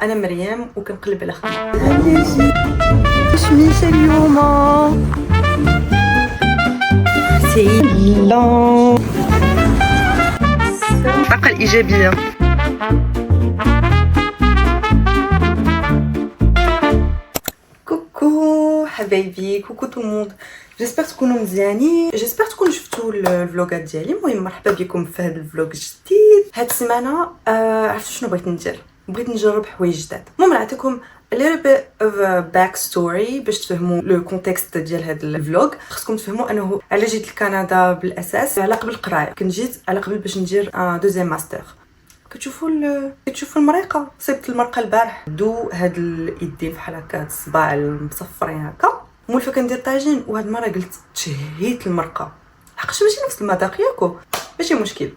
انا مريم وكنقلب على خدمه. شميشه اليوم سعيد لا الطاقه الايجابيه. كوكو حبايبي، كوكو تو الموند، جيسبر تكونوا مزيانين، جيسبر تكونوا شفتوا الفلوغات ديالي. المهم مرحبا بكم في هذا الفلوغ الجديد. هاد السيمانه عرفتوا شنو بغيت ندير؟ بغيت نجرب حوايج جداد. المهم نعطيكم a little bit of a back story باش تفهموا لو كونتكست ديال هذا الفلوغ. خصكم تفهموا انه على جيت لكندا بالاساس على قبل القرايه، كنت جيت على قبل باش ندير دوزيام ماستر. كتشوفوا المريقه، صيبت المرقه البارح، دو هاد اليدين بحال هكا، الصباع المصفرين هكا. مولفه كندير طاجين، وهاد المره قلت تشهيت المرقه، حقاش ماشي نفس المذاق ياكو، ماشي مشكل.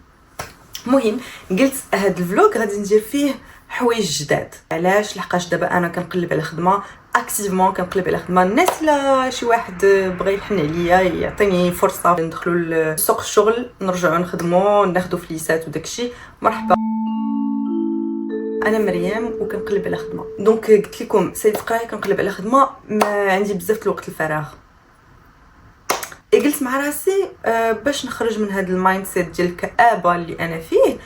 المهم قلت هاد الفلوغ غادي ندير فيه حوايج جداد. علاش؟ لحقاش دابا انا كنقلب على خدمه اكتيفمون، كنقلب على خدمه. الناس الا شي واحد بغى يحن عليا يعطيني فرصه ندخلوا لسوق الشغل، نرجعوا نخدموا، ناخذوا فليسات وداكشي، مرحبا. انا مريم وكنقلب على خدمه. دونك قلت لكم سيد قرايه كنقلب على خدمه، ما عندي بزاف الوقت الفراغ. قلت مع راسي باش نخرج من هذا المايند سيت ديال الكآبه اللي انا فيه،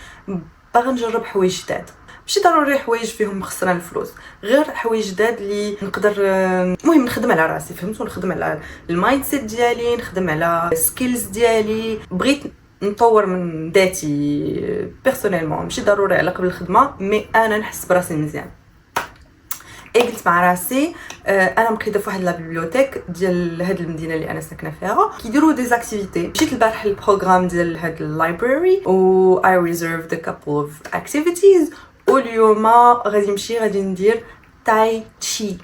باغا نجرب حوايج جداد. ماشي ضروري حوايج فيهم خسران الفلوس، غير حوايج جداد اللي نقدر المهم نخدم على راسي، فهمتوا؟ نخدم على المايند سيت ديالي، نخدم على سكيلز ديالي. بغيت نطور من ذاتي بيرسونيلمون، ماشي ضروري على قبل الخدمه، مي انا نحس براسي مزيان. قلت مع راسي انا مقيده في واحد لا بيبليوتيك ديال هاد المدينه اللي انا ساكنه فيها، كيديروا دي زاكتيفيتي. مشيت البارح للبروغرام ديال هاد اللايبراري و I reserved a couple of activities. واليوم غادي ندير تاي تشي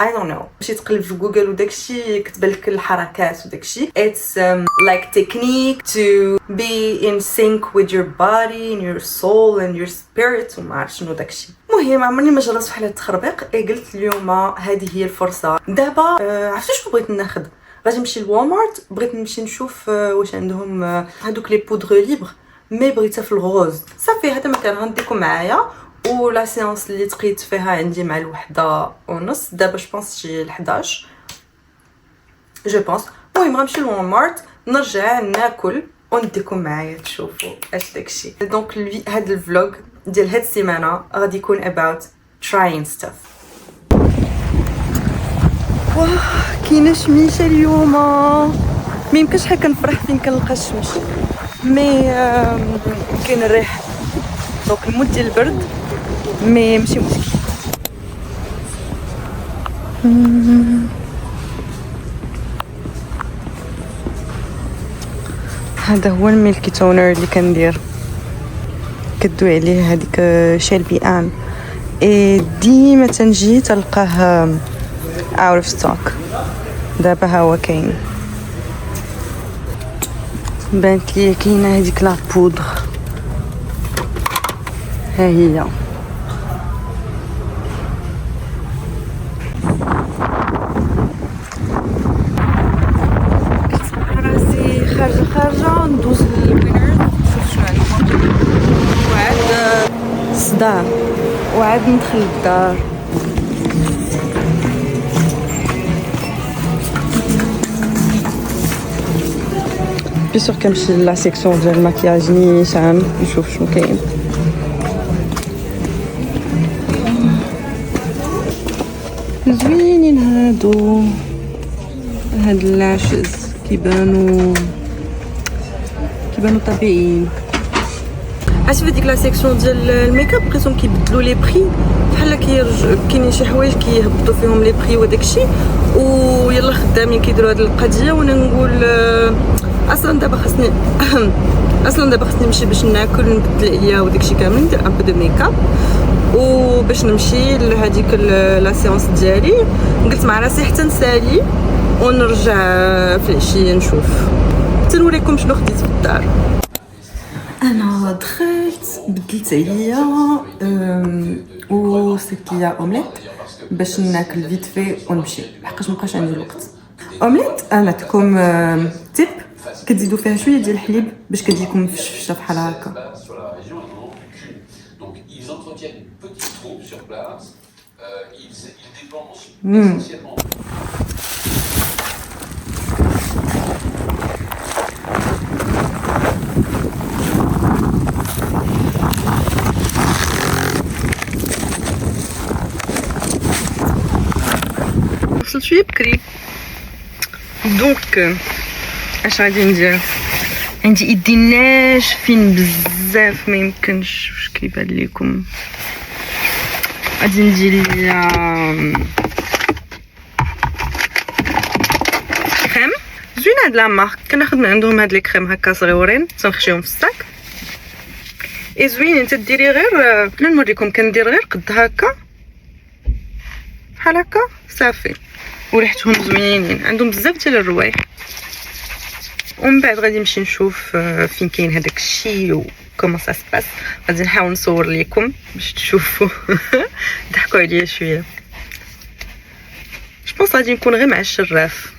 I don't know. مشيت تقلب في جوجل وداكشي كتبان لك الحركات وداكشي. It's like technique to be in sync with your body and your soul and your spirit وما عرفت شنو داكشي. المهم عمرني ما جربت بحال هاد التخربيق. قلت اليوم هذه هي الفرصه. دابا عرفتوا شنو بغيت ناخذ؟ غادي نمشي لوالمارت، بغيت نمشي نشوف واش عندهم هذوك لي بودغ ليبر، مي بغيتها في الغوز. صافي هذا ما كان غنديكم معايا. ولا سيونس اللي تقيت فيها عندي مع 1:30. دابا جو بونس شي 11 جو بونس. المهم غنمشي لوالمارت، نرجع ناكل ونديكم معايا تشوفوا اش داكشي. دونك هذا الفلوغ ديال هاد السيمانه غادي يكون about trying stuff. واه كاينه شميشه اليوم، ما يمكنش حتى كنفرح فين كنلقى الشمس، مي كاين الريح. دونك المود ديال البرد، مي ماشي مشكل. هذا هو الميلكي تونر اللي كندير، كدوي عليه هذيك شيلبي ان، ديما تنجي تلقاه out of stock. دابا ها هو كاين، بانت لي كاينه هذيك لا بودر، ها هي. راسي خارجه ندوز للوينر، نشوف شنو عندهم، وعاد صداع، وعاد ندخل للدار. بيسور كنمشي لا سيكسيون ديال الماكياج نيشان نشوف شنو كاين. زوينين هاد اللاشز، كيبانو طبيعيين. عرفتي في ديك لا سيكسيون ديال الميكاب بقيتهم كيبدلوا لي بري، بحال كاينين شي حوايج كيهبطوا فيهم لي بري وداكشي، ويلا خدامين كيديروا هاد القضيه. وانا نقول اصلا دابا خصني نمشي باش ناكل نبدل عليا وداكشي كامل، ندير ان بو دو ميكاب وباش نمشي لهاديك لا سيونس ديالي. قلت مع راسي حتى نسالي ونرجع في العشيه نشوف، تنوريكم شنو خديت في الدار. انا دخلت بدلت عليا وصيبت ليا اومليت باش ناكل فيت في ونمشي، لحقاش مابقاش عندي الوقت. اومليت انا نعطيكم تيب، كتزيدوا فيها شويه ديال الحليب باش كتجيكم مفشفشه بحال هكا. petites troupes sur place. Ils dépensent essentiellement. وصلت شويه بكري دونك اش غادي ندير. عندي ايدي ناشفين بزاف ما يمكنش واش كيبان لكم. غادي ندير ليا كريم زوينه هاد لا مارك كناخذ من عندهم هاد لي كريم هكا صغيورين تنخشيهم في الصاك اي زوينين. انت ديري غير نوريكم كندير غير قد هكا بحال هكا صافي وريحتهم زوينين عندهم بزاف ديال الروايح. ومن بعد غادي نمشي نشوف فين كاين هذاك الشيء و كومون سا سباس. غادي نحاول نصور لكم باش تشوفوا ضحكوا عليا شويه. جو بونس غادي نكون غير مع الشراف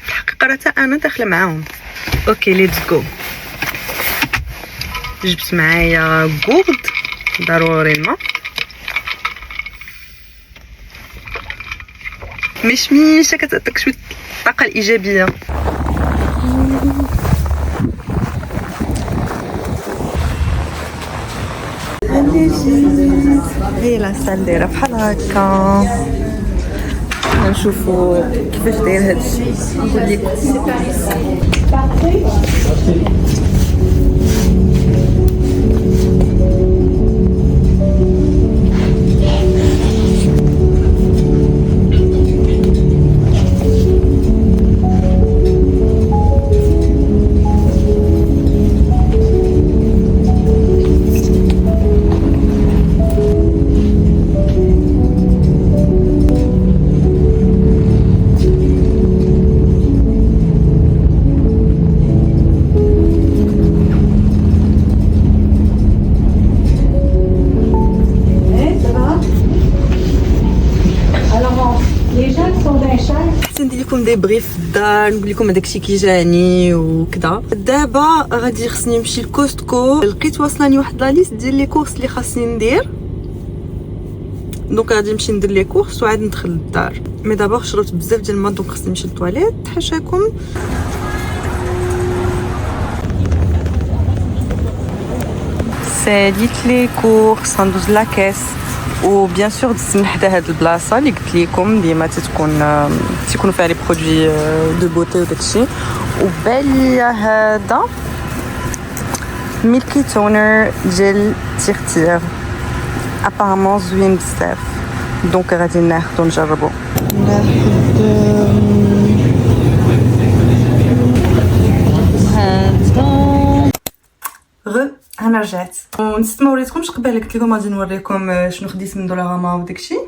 في الحقيقه راه انا داخله معاهم. اوكي ليتس جو. جبت معايا غورد ضروري الماء مشميشه كتعطيك شويه الطاقه الايجابيه. هي لا سال دايره بحال هكا. نشوفوا كيفاش داير هذا الشيء. نقول لكم ندير لكم دي بريف في الدار نقول لكم هذاك الشيء كيجاني وكذا. دابا غادي خصني نمشي لكوستكو. لقيت واصلاني واحد لا ليست ديال لي كورس اللي خاصني ندير دونك غادي نمشي ندير لي كورس وعاد ندخل للدار. مي دابا شربت بزاف ديال الماء دونك خصني نمشي للطواليت. حاشاكم ساليت لي كورس غندوز لا كاس و بيان سور دزت من حدا هاد البلاصه اللي قلت لكم ديما تيكونوا فيها لي برودوي دو بوتي وداكشي. وبالي هذا ميلكي تونر ديال تيرتير ابارامون زوين بزاف دونك غادي ناخذ نجربو. انا رجعت ونسيت ما وريتكمش قبل. قلت لكم غادي نوريكم شنو خديت من دولاغاما وداكشي.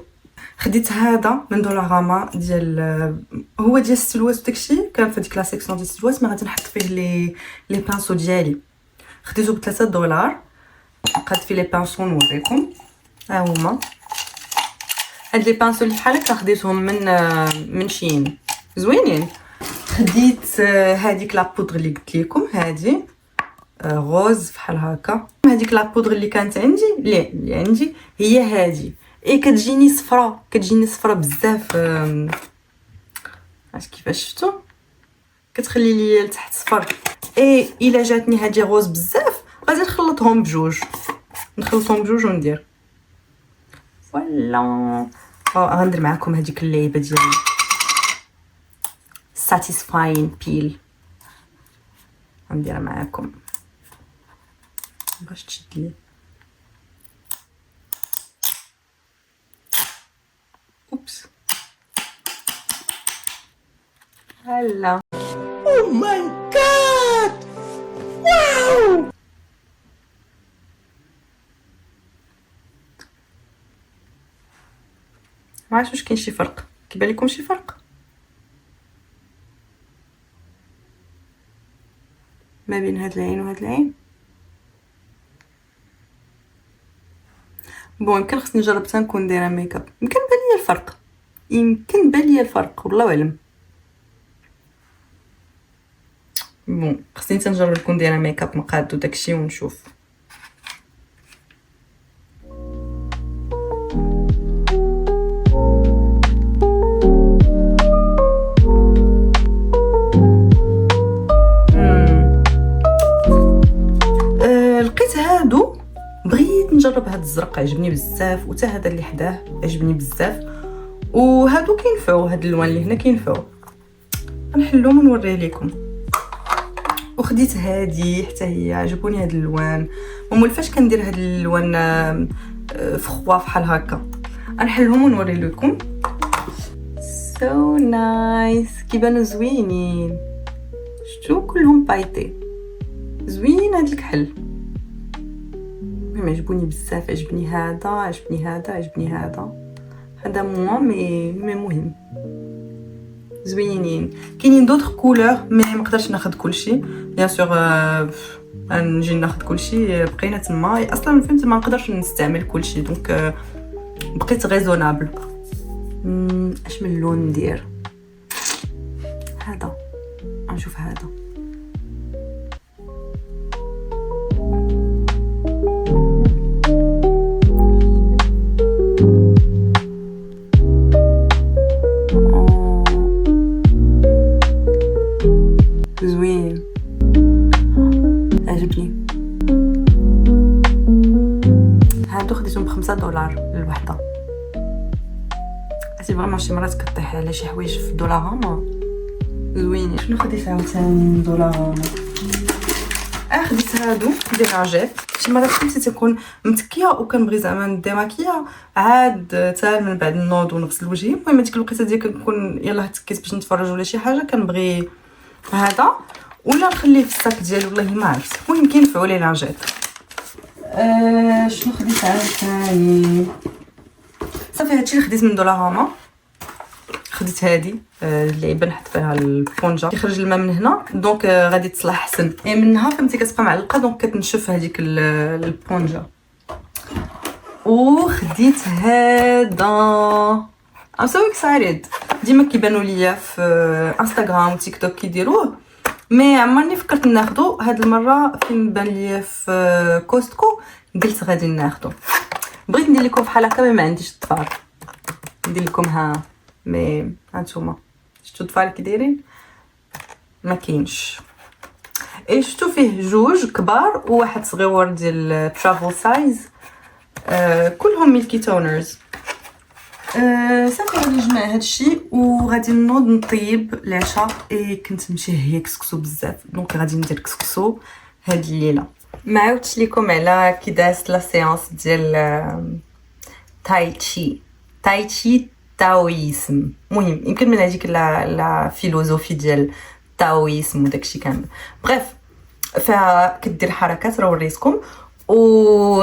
خديت هذا من دولاغاما ديال هو ديال السلوات وداكشي كان في ديك لا سيكسيون ديال السلوات. ما غادي نحط فيه لي بانسو ديالي. خديته ب $3. لقيت فيه لي بانسو نوريكم ها هما. هاد لي بانسو اللي بحال هكا خديتهم من شين زوينين. خديت هذيك لا بودر اللي قلت لكم هادي غوز بحال هكا. هذيك لا بودر اللي كانت عندي اللي عندي هي هذه اي كتجيني صفرا بزاف. عرفت كيفاش شفتوا كتخلي لي لتحت صفر. اي الا جاتني هذه غوز بزاف غادي نخلطهم بجوج وندير فوالا. غندير معكم هذيك اللعيبه ديال ساتيسفاين بيل غنديرها معكم باش تشد لي. اوبس هلا او ماي جاد واو. ما عرفتش واش كاين شي فرق. كيبان لكم شي فرق ما بين هاد العين وهاد العين؟ بون يمكن خصني نجرب حتى نكون دايره ميكاب. يمكن بان ليا الفرق والله اعلم. بون خصني حتى نجرب نكون دايره ميكاب مقاد وداكشي ونشوف. الزرق عجبني بزاف، وتا هذا اللي حداه عجبني بزاف، وهادو كينفعوا، هاد الالوان اللي هنا كينفعوا. غنحلهم ونوريه لكم. وخديت هادي حتى هي عجبوني هاد الالوان، ومولفاش كندير هاد الالوان فخوا بحال هكا. غنحلهم ونوري لكم. سو نايس، كيبانوا زوينين، شفتوا كلهم بايطي زوين. هاد الكحل المهم عجبوني بزاف، عجبني هذا، عجبني هذا، عجبني هذا مي مهم زوينين. كاينين دوطخ كولور مي ما قدرتش ناخذ كلشي بيان سور، نجي ناخذ كلشي بقينا تما. اصلا فهمت ما نقدرش نستعمل كلشي، دونك بقيت ريزونابل. اش من لون ندير؟ هذا نشوف هذا. زوين عجبني. هادو خديتهم $5 الوحده. عرفتي فريمون شي مرات كطيح على شي حوايج في دولارام زوينين. شنو خديت عاوتاني دولارام؟ خديت هادو دي لاجيت. شي مرات كنت تكون متكيه وكنبغي زعما نديماكيا عاد حتى من بعد نوض ونغسل وجهي. المهم ديك الوقيته ديال كنكون يلاه تكيت باش نتفرج ولا شي حاجه، كنبغي هذا ولا نخليه في الساك ديالي والله ما عرفت. المهم كينفعوا لي لاجيت. شنو خديت عاوتاني؟ صافي هادشي اللي خديت من دولارama. خديت هادي اللعيبه نحط فيها البونجا، كيخرج الماء من هنا دونك غادي تصلح احسن. منها فهمتي كتبقى معلقه دونك كتنشف هذيك البونجا. وخديت هذا I'm so excited. ديما كيبانوا ليا في انستغرام وتيك توك كيديروه، مي عمرني فكرت ناخذو. هاد المره فين بان ليا في كوستكو قلت غادي ناخذو. بغيت ندير لكم بحال هكا ما عنديش الطفال، ندير لكم ها مي هانتوما شفتوا الطفال كي دايرين ما كاينش. شفتوا فيه جوج كبار وواحد صغيور ديال ترافل سايز، كلهم ميلكي تونرز. صافي غادي نجمع هادشي وغادي نوض نطيب العشاء. كنت مشهيه كسكسو بزاف دونك غادي ندير كسكسو هاد الليله. ما عاودتش لكم على كي دازت لا سيانس ديال تاي تشي تاويسم. المهم يمكن من هذيك لا فيلوزوفي ديال تاويسم وداكشي كامل. بريف فيها كدير حركات راه وريتكم. و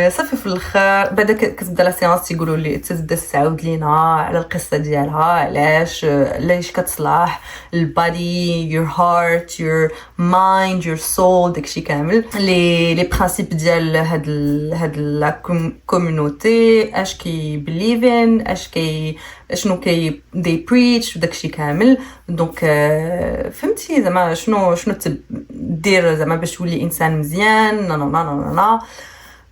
صافي في الاخر بعدا كتبدا لا سيانس تيقولوا لي تبدا تعاود لينا على القصه ديالها، علاش كتصلح البادي، يور هارت، يور مايند، يور سول، داكشي كامل لي برينسيپ ديال هاد لا كوميونيتي، اش كي بليفين، شنو كي دي بريتش وداكشي كامل. دونك فهمتي زعما شنو دير زعما باش تولي انسان مزيان. نا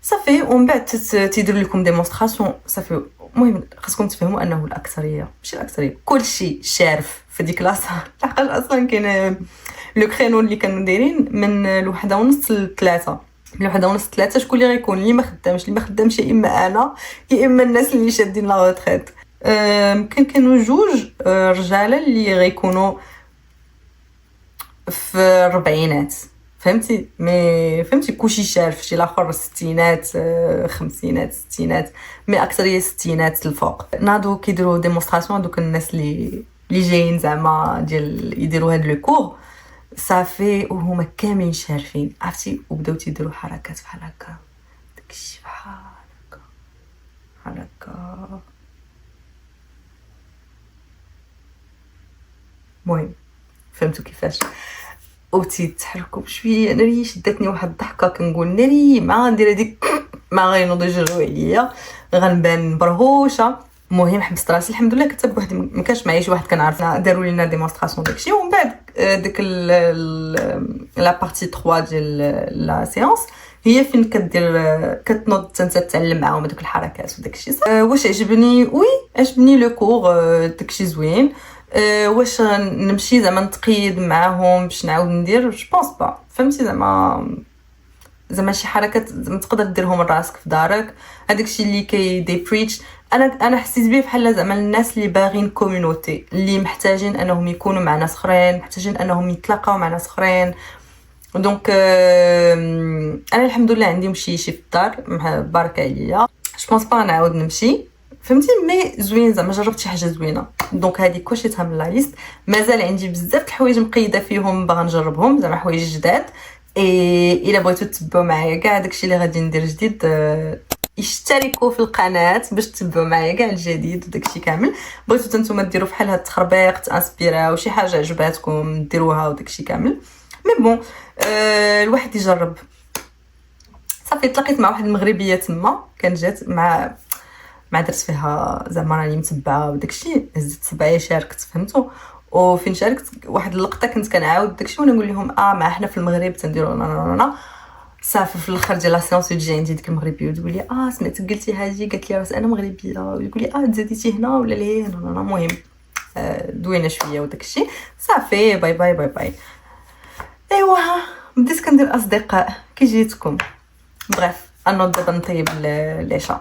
صافي ومن بعد تيديروا لكم ديمونستراسيون. صافي المهم خاصكم تفهموا انه الاكثريه ماشي الاكثريه كلشي شارف في ديك لاصه. لحقاش اصلا كاين لو كرينو اللي كانوا دايرين من 1:30 ل 3. من 1:30 ل 3 شكون اللي غيكون؟ اللي ما خدامش يا اما انا يا اما الناس اللي شادين لا روتريت. كانوا جوج رجاله اللي غيكونوا في الربعينات فهمتي. مي فهمتي كلشي شارف، شي الاخر الستينات خمسينات ستينات، مي اكثريه ستينات الفوق. ناضو كيديروا ديمونستراسيون دوك الناس اللي جايين زعما ديال يديروا هاد لو كور. صافي وهما كاملين شارفين عرفتي، وبداو تيديروا حركات بحال هكا داكشي بحال هكا. المهم فهمتوا كيفاش وتيتحركوا بشويه. انا ريش شدتني واحد الضحكه كنقول ناري ما ندير هذيك ما غينوضوا يجروا عليا غنبان برهوشه. المهم حبست راسي الحمد لله. كنت بوحدي ما كانش معايا شي واحد كنعرف. داروا لنا ديمونستراسيون داكشي ومن بعد ديك لا بارتي 3 ديال لا سيونس هي فين كدير كتنوض انت تتعلم معاهم داك الحركات وداكشي. واش عجبني؟ وي عجبني لو كور داكشي زوين. واش نمشي زعما نتقيد معاهم باش نعاود ندير؟ جو بونس با فهمتي. زعما زعما شي حركات زعما تقدر ديرهم لراسك في دارك. هذاك الشيء اللي كي دي بريتش انا حسيت به بحال زعما الناس اللي باغيين كوميونيتي، اللي محتاجين انهم يكونوا مع ناس اخرين، محتاجين انهم يتلاقاو مع ناس اخرين. دونك انا الحمد لله عندي شي في الدار بارك عليا. جو بونس با نعاود نمشي فهمتي، مي زوين زعما جربت شي حاجه زوينه. دونك هذه كلشيتها من لا ليست. مازال عندي بزاف د الحوايج مقيده فيهم باغا نجربهم، زعما حوايج جداد. الا بغيتو تتبعوا معايا كاع داكشي اللي غادي ندير جديد، اشتركوا في القناه باش تتبعوا معايا كاع الجديد وداكشي كامل. بغيتو نتوما ديروا فحال هاد التخربيق، تانسبيراو شي حاجه عجباتكم ديروها وداكشي كامل. مي بون الواحد يجرب. صافي تلاقيت مع واحد المغربيه تما، كان جات مع درت فيها زعما راني متبعه وداكشي، هزت سبعيه شاركت فهمتوا. وفين شاركت واحد اللقطه كنت كنعاود داكشي وانا نقول لهم ما حنا في المغرب تنديروا نا. صافي في الاخر ديال لا سيونس تجي عندي ديك المغربيه وتقول لي سمعت قلتي هذه، قالت لي راس انا مغربيه، ويقول لي تزاديتي هنا ولا ليه نا. المهم دوينا شويه وداكشي. صافي باي باي باي باي. ايوا بديت كندير اصدقاء كي جيتكم. بغيف انا دابا نطيب العشاء.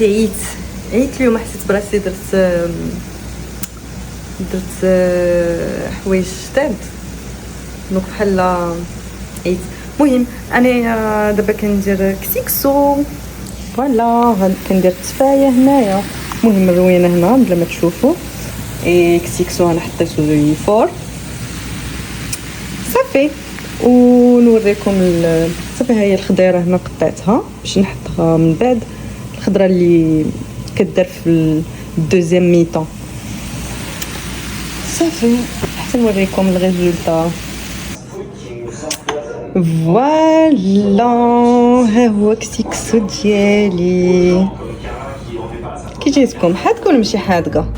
عييت اليوم، حسيت براسي درت حوايج جداد دونك بحال عييت. المهم انا دابا كندير كسيكسو، فوالا كندير التفايه هنايا. المهم الروينه هنا بلا ما تشوفوا. كسيكسو انا حطيته لي فور. صافي ونوريكم صافي. هي الخضيره هنا قطعتها باش نحطها من بعد، الخضره اللي كدار في الدوزيام ميطون. صافي حتى نوريكم الريزولطا. فوالا ها هو كسيكسو ديالي. كي جيتكم حادقه ولا ماشي حادقه؟